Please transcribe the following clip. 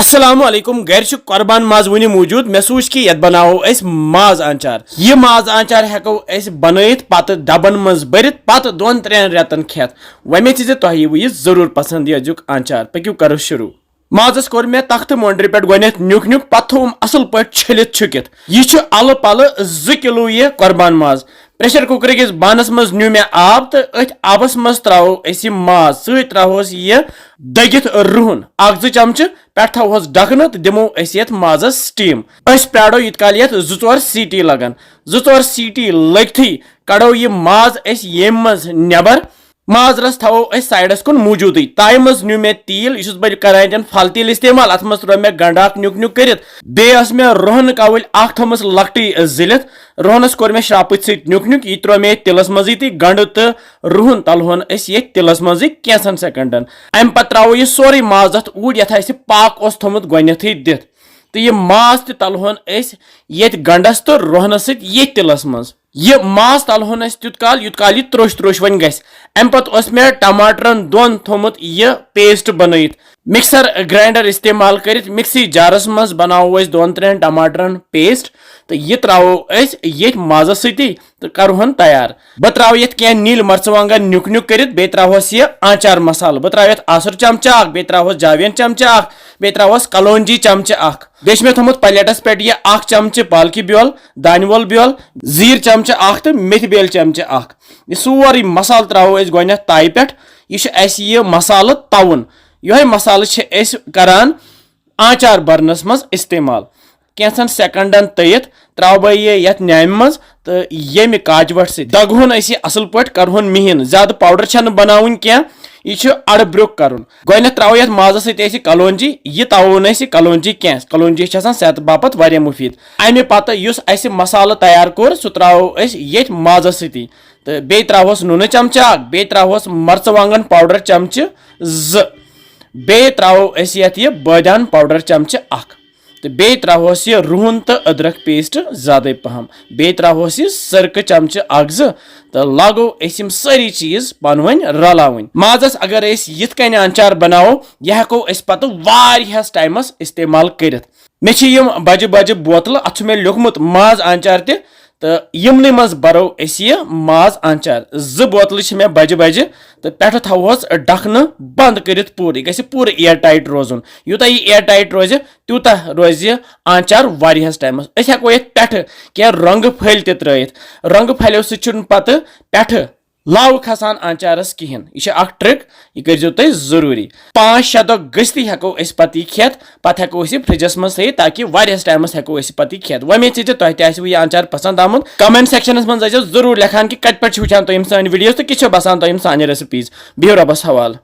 अस्सलामुअलैकुम घर कुर्बान माज वुनि मौजूद मे सोच कि ये बनावो माज आंचार यह माज आंचार हेको बनत पत डबन मज भरित पत 2-3 रेतन खेत वमे तुह यह जरूर पसंद यह आंचार पक्यू करो शुरू माजस कोर मे तख्त मोंडर पे गोनेथ न्युक न्युक पत थोम असल पे छिलित छुकित यह अल पल 2 किलो यह कुर्बान माज प्रेशर कुकर किस बानस मज न्यू मे आब तो अथ आबस मज त्रो यह माज सत त्रोस यह दगित रुहन 1-2 चमच पे थोस ढकन तो दिमो माजस स्टीम प्राड़ो इत काल ये 2-4 सीटी लगन 2-4 सीटी लगथी कड़ो यह माज ये मज नेबर माज रस थो साइडस कुन मौजूद ताय मज न्यू मे तील यह बह करान फल तील इस्तेमाल अत मज त्रो मे गंडाक न्युक न्युक कर बेस मे रोहन कावल थमस लकटी जिलित रोहनस कोर मे श्रापित सत न्युक न्युक यह त्रो मे तिलस मज गंड तो रुहन तलहोन ये तिलस मज कैंसन सेकंडन अम पे त्रो यह सोरे माज अत ऊर ये पाक थोमुत गोथी दिथ तो यह माज तलहोन ये गंडस तो रोहनस सत तिलस मज यह माज तलहोन तुत काल युत काल यह त्रोश त्रोश वन गस अम पे मे टमाटरन 2 थोमुत यह पेस्ट बनत मिक्सर ग्राइंडर इस्तेमाल कर मिक्सी जारस मज बनावो 2-3 टमाटरन पेस्ट तो यह त्रो ये माजस सती तो करहन तैयार बह त्रो ये क्या नील मर्चवांगन न्युक न्युक कर बे त्रोस यह आंचार मसाल बह त्रो आसर चमचा बे त्रोस जावेन चमचा बे त्रोस कलोंजी चमचा बे मे थोमुत प्लेटस पे यह 1 चमच पालकी ब्योल दानवल ब्योल जीर चमचा तो मेथी बेल चमचा यह सोरे मसाल त्रो गोथ ताई पे यह मसाल तवन यह मसाल करान आंचार बरनस मज इस्तेमाल कैंसन सेकंडन तयत त्रो बह ये न्याम मज तो ये काजवट से दगहोन असल पे करहोन मिहीन ज्यादा पाउडर छन बनावन क्या यह अड़ ब्रुक कर गोथ त्रो ये माजस सत कलोंजी यह तवोन कलोंजी क्या कलोंजी सेहत बापत वारिया मुफीद अमे पत मसाल तैयार कोर सह त्रो ये माजस सती तो बे त्रोस नून चमचा बे त्रोस मर्चवांगन पाउडर चमच 2 बे त्रो ये बादान पाउडर चमच 1 तो बे त्रोस यह रुहन तो अदरक पेस्ट ज्यादा पहम बे त्रोस यह सरक चमच 1-2 तो लागो सारी चीज पन रलावन माजस अगर यिथ कन आंचार बनावो यह हेको पत वारियास टाइमस इस्तेमाल कर मे बजि बजि बोतल अत मे लिखमुत माज आंचार तो यमन मज बरो यह माज आंचार 2 बोतल मे बजि बजि तो पे थोस ढकन बंद कर पूरे गि पूरे एयर टाइट रोजन यूता यह एयर टाइट रोज तूता रोज आंचार वारियास टाइमस हेको पे क्या रंग फल त्रित रंग फलो सत पे लाव खसान आंचारस कहें यह ट्रिक यह कर तुम जरूरी 5-6 दह गस्ती हेको पत खेत पत हेको फ्रिजस मज थी ताकि वारियास टाइमस हेको पत खेत वमे तुह तह यह आंचार पसंद आमुत कमेंट सेक्शनस मज जरूर लेखान कि कत पे वुचान तुम सान वीडियोस तो किस बसान तुम सान रेसिपीज बिहु रबस हवाल।